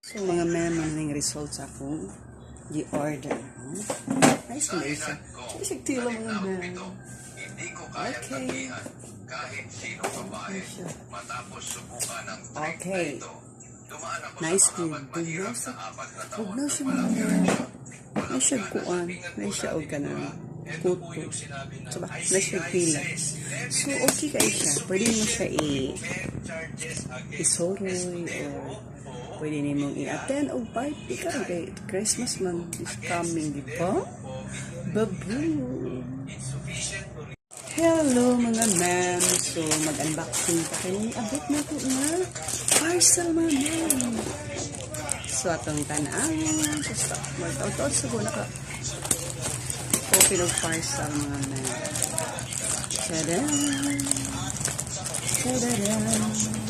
So, mga memo ng results akong i-order. Nice na isa. Isig tila mga memo. Okay. Okay. Nice food. Huwag na siya mga memo. May siya kuan. May siya o ganun. Kuto. Diba? May siya pila. So, okay kayo siya. Pwede mo siya isoroy or pwede nimong i-attend o party ka. Okay, Christmas man is coming, di ba? Babu! Hello mga ma'am! So, mag-unboxing pa kayo. Abot na ito nga. Parcel mga ma'am! So, atong tanaan. So, stop. Mag-out-out sa guna ka. Okay ng parcel mga ma'am. Tadaan! Tadaan!